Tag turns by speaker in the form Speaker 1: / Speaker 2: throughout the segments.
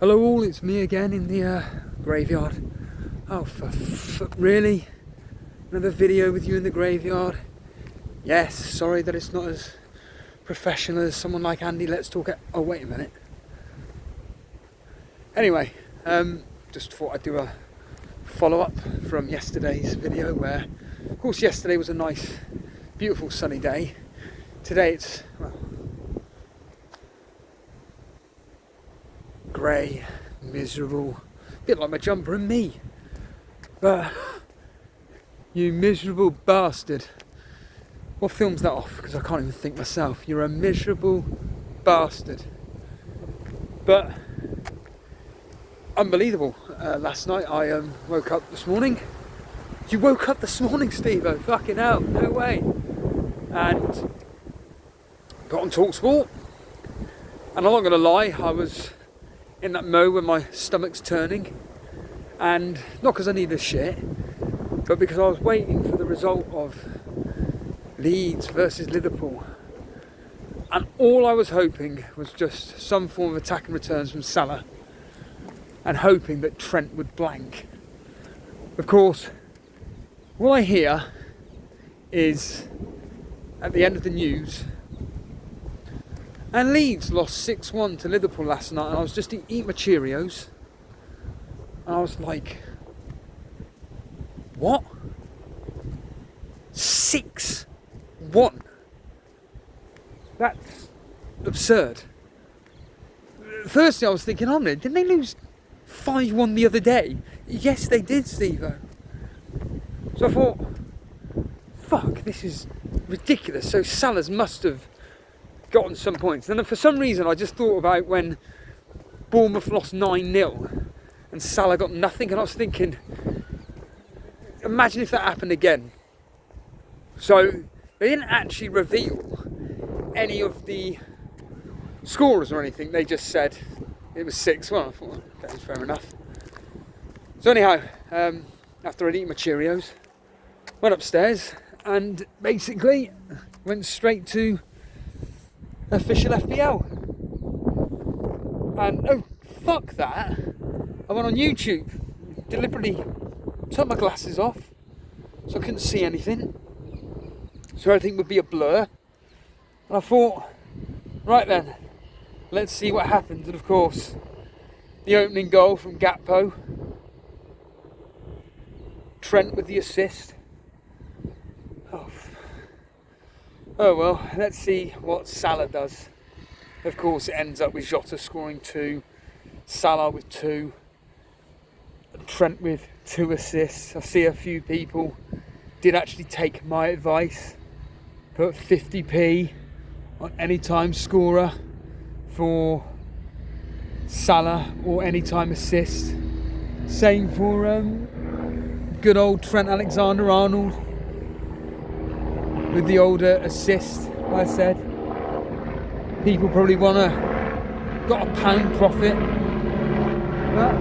Speaker 1: Hello all, it's me again in the graveyard. Oh, really? Another video with you in the graveyard? Yes, sorry that it's not as professional as someone like Andy. Let's talk it. Oh, wait a minute. Anyway, just thought I'd do a follow-up from yesterday's video where, of course, yesterday was a nice, beautiful sunny day. Today it's, well, grey, miserable, a bit like my jumper and me. But you miserable bastard. What film's that off? Because I can't even think myself. You're a miserable bastard. But unbelievable. Last night I woke up this morning. You woke up this morning, Steve-o? Fucking hell, no way. And got on TalkSport. And I'm not going to lie, I was in that mode when my stomach's turning, and not because I need a shit, but because I was waiting for the result of Leeds versus Liverpool, and all I was hoping was just some form of attack and returns from Salah, and hoping that Trent would blank. Of course, what I hear is at the end of the news, and Leeds lost 6-1 to Liverpool last night, and I was just eating my Cheerios, and I was like, what? 6-1? That's absurd. Firstly, I was thinking, oh no, didn't they lose 5-1 the other day? Yes, they did, Steve-o. So I thought, fuck, this is ridiculous. So Salah must have gotten some points. And then for some reason I just thought about when Bournemouth lost 9-0 and Salah got nothing, and I was thinking, imagine if that happened again. So they didn't actually reveal any of the scorers or anything. They just said it was 6-1. I thought, okay, fair enough. So anyhow, after I'd eaten my Cheerios, went upstairs and basically went straight to official FPL, and oh fuck that, I went on YouTube, deliberately took my glasses off so I couldn't see anything, so everything would be a blur, and I thought, right then, let's see what happens. And of course, the opening goal from Gakpo, Trent with the assist. Oh well, let's see what Salah does. Of course, it ends up with Jota scoring 2, Salah with 2, Trent with 2 assists. I see a few people did actually take my advice, put 50p on anytime scorer for Salah or anytime assist. Same for good old Trent Alexander-Arnold with the older assist. I said people probably got a pound profit, but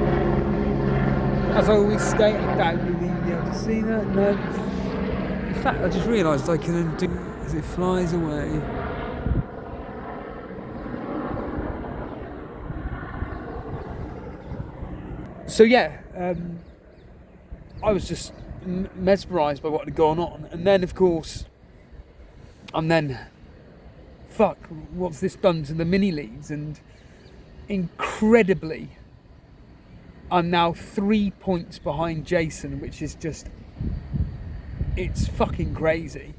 Speaker 1: as I always state, I doubt you'll even be able to see that. No, in fact, I just realised I can do as it flies away. So yeah, I was just mesmerised by what had gone on, and then of course, fuck, what's this done to the mini leagues? And incredibly, I'm now 3 points behind Jason, which is just, it's fucking crazy.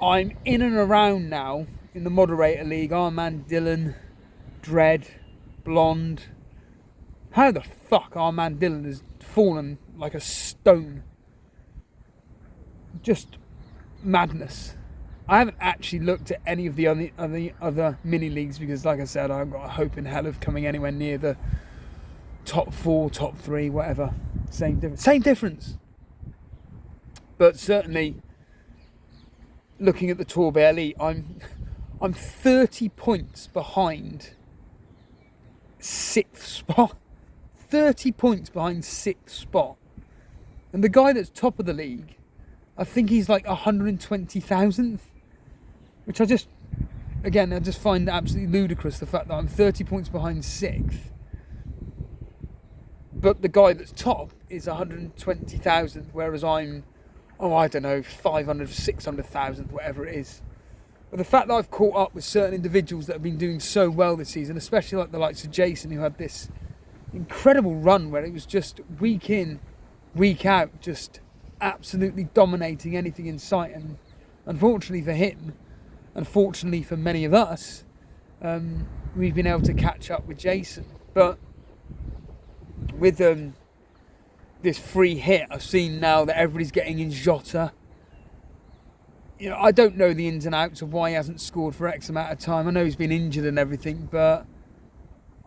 Speaker 1: I'm in and around now in the moderator league. Armand Dillon, Dread, Blonde. How the fuck Armand Dillon has fallen like a stone? Just madness. I haven't actually looked at any of the other mini leagues because, like I said, I've got a hope in hell of coming anywhere near the top 4, top 3, whatever. Same difference. But certainly, looking at the Tour Elite, I'm 30 points behind 6th spot. 30 points behind 6th spot. And the guy that's top of the league, I think he's like 120,000th, which I just find absolutely ludicrous, the fact that I'm 30 points behind 6th but the guy that's top is 120,000, whereas I'm, I don't know, 500, 600,000, whatever it is. But the fact that I've caught up with certain individuals that have been doing so well this season, especially like the likes of Jason, who had this incredible run where it was just week in, week out, just absolutely dominating anything in sight. And unfortunately for him, unfortunately for many of us, we've been able to catch up with Jason. But with this free hit, I've seen now that everybody's getting in Jota. You know, I don't know the ins and outs of why he hasn't scored for X amount of time. I know he's been injured and everything, but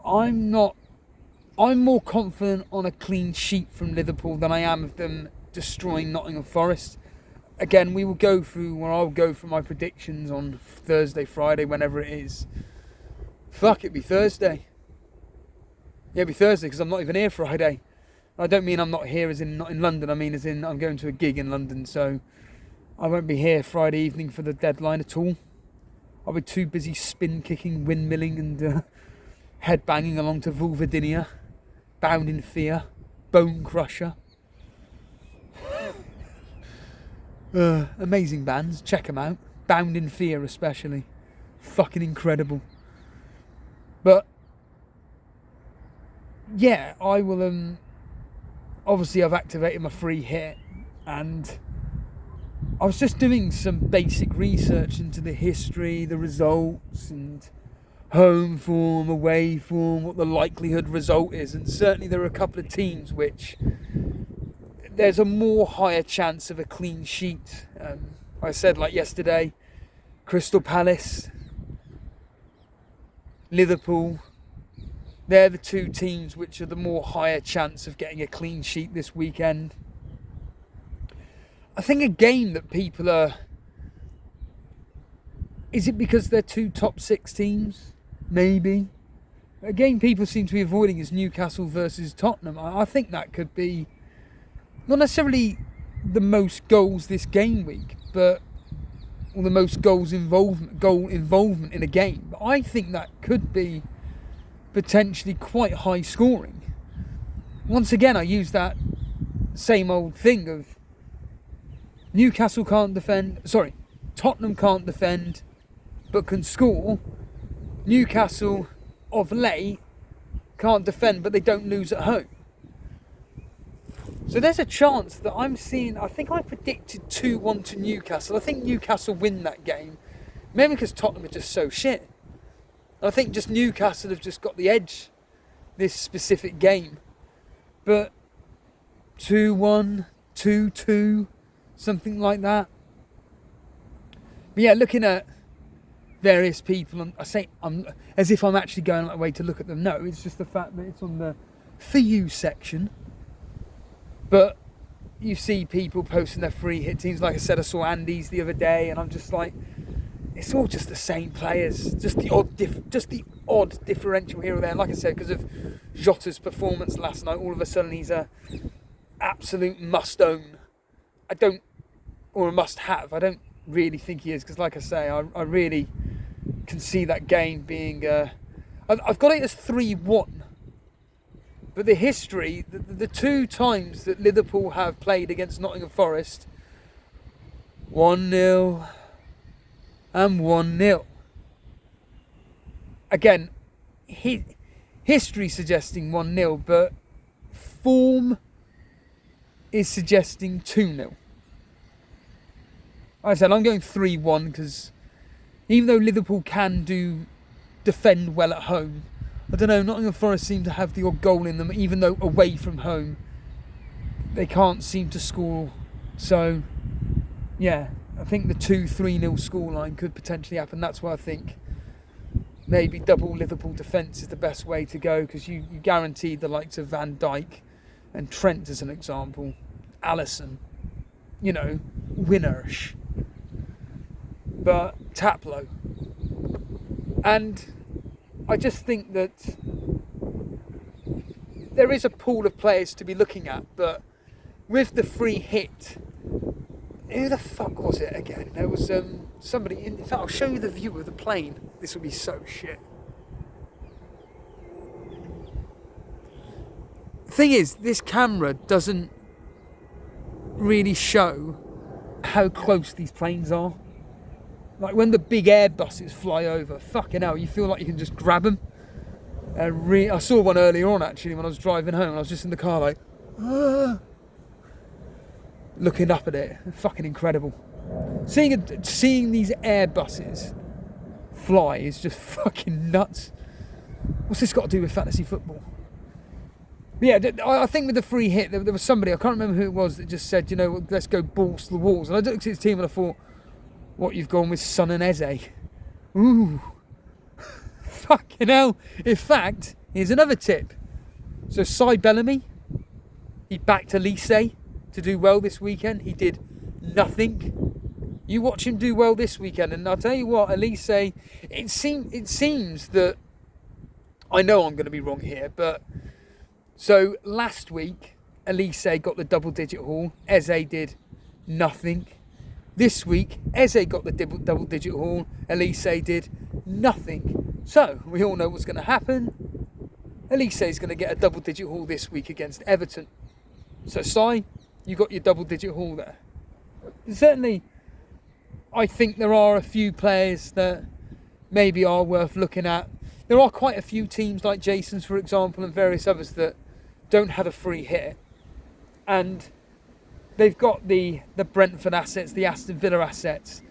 Speaker 1: I'm more confident on a clean sheet from Liverpool than I am of them destroying Nottingham Forest. Again, I'll go through my predictions on Thursday, Friday, whenever it is. Fuck, it'd be Thursday. Yeah, it'd be Thursday, because I'm not even here Friday. I don't mean I'm not here as in not in London. I mean as in I'm going to a gig in London, so I won't be here Friday evening for the deadline at all. I'll be too busy spin kicking, windmilling and head banging along to Vulvadinia, Bound in Fear, Bone Crusher. Amazing bands, check them out. Bound in Fear especially. Fucking incredible. But yeah, I will obviously I've activated my free hit, and I was just doing some basic research into the history, the results, and home form, away form, what the likelihood result is. And certainly there are a couple of teams which there's a more higher chance of a clean sheet. I said, like yesterday, Crystal Palace, Liverpool, they're the two teams which are the more higher chance of getting a clean sheet this weekend. I think a game that people are... Is it because they're two top six teams? Maybe. A game people seem to be avoiding is Newcastle versus Tottenham. I think that could be not necessarily the most goals this game week, but or the most goal involvement in a game. But I think that could be potentially quite high scoring. Once again, I use that same old thing of Tottenham can't defend but can score. Newcastle of late can't defend but they don't lose at home. So there's a chance that I'm seeing, I think I predicted 2-1 to Newcastle. I think Newcastle win that game, maybe because Tottenham are just so shit. I think just Newcastle have just got the edge this specific game. But 2-1, 2-2, something like that. But yeah, looking at various people, and I say I'm as if I'm actually going my way to look at them. No, it's just the fact that it's on the For You section. But you see people posting their free hit teams. Like I said, I saw Andy's the other day, and I'm just like, it's all just the same players, just the odd differential here or there. And like I said, because of Jota's performance last night, all of a sudden he's a absolute must own. Or a must have. I don't really think he is, because like I say, I really can see that game being. I've got it as 3-1. But the history, the two times that Liverpool have played against Nottingham Forest, 1-0 and 1-0. Again, history suggesting 1-0, but form is suggesting 2-0. Like I said, I'm going 3-1 because even though Liverpool can defend well at home, I don't know, Nottingham Forest seem to have the odd goal in them, even though away from home they can't seem to score. So, yeah, I think the 2-3-0 scoreline could potentially happen. That's why I think maybe double Liverpool defence is the best way to go, because you guarantee the likes of Van Dijk and Trent as an example, Alisson, winnerish. But Taplow. And I just think that there is a pool of players to be looking at, but with the free hit, who the fuck was it again? There was somebody, in fact I'll show you the view of the plane. This will be so shit. thing is, this camera doesn't really show how close these planes are. Like when the big Airbuses fly over, fucking hell, you feel like you can just grab them. I saw one earlier on actually when I was driving home. I was just in the car like, looking up at it. Fucking incredible. Seeing these Airbuses fly is just fucking nuts. What's this got to do with fantasy football? But yeah, I think with the free hit, there was somebody, I can't remember who it was, that just said, let's go balls to the walls. And I looked at his team and I thought, what, you've gone with Son and Eze? Ooh. Fucking hell. In fact, here's another tip. So Cy Bellamy, he backed Elise to do well this weekend. He did nothing. You watch him do well this weekend, and I'll tell you what, Elise, it seems that, I know I'm going to be wrong here, but so last week, Elise got the double-digit haul. Eze did nothing. This week, Eze got the double-digit haul. Elise did nothing. So, we all know what's going to happen. Elise is going to get a double-digit haul this week against Everton. So, Si, you got your double-digit haul there. Certainly, I think there are a few players that maybe are worth looking at. There are quite a few teams like Jason's, for example, and various others that don't have a free hit. And they've got the Brentford assets, the Aston Villa assets.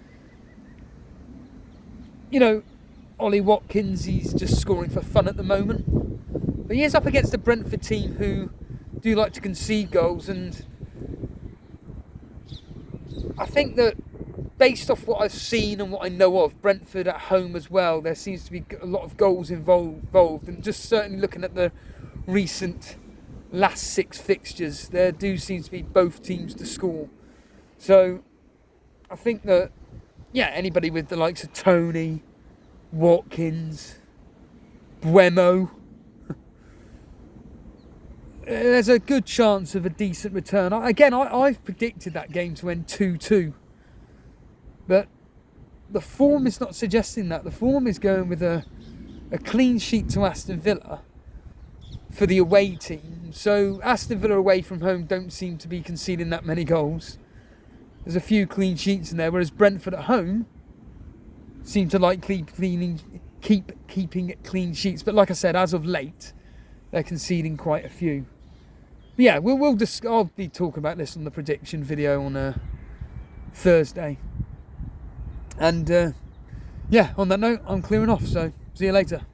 Speaker 1: Ollie Watkins, he's just scoring for fun at the moment. But he is up against a Brentford team who do like to concede goals. And I think that based off what I've seen and what I know of, Brentford at home as well, there seems to be a lot of goals involved. And just certainly looking at the recent last 6 fixtures, there do seem to be both teams to score. So I think that, anybody with the likes of Tony, Watkins, Buemo, there's a good chance of a decent return. I've predicted that game to end 2-2. But the form is not suggesting that. The form is going with a clean sheet to Aston Villa for the away team. So Aston Villa away from home don't seem to be conceding that many goals. There's a few clean sheets in there, whereas Brentford at home seem to like keeping clean sheets. But like I said, as of late, they're conceding quite a few. But yeah, I'll be talking about this on the prediction video on Thursday. And on that note, I'm clearing off, so see you later.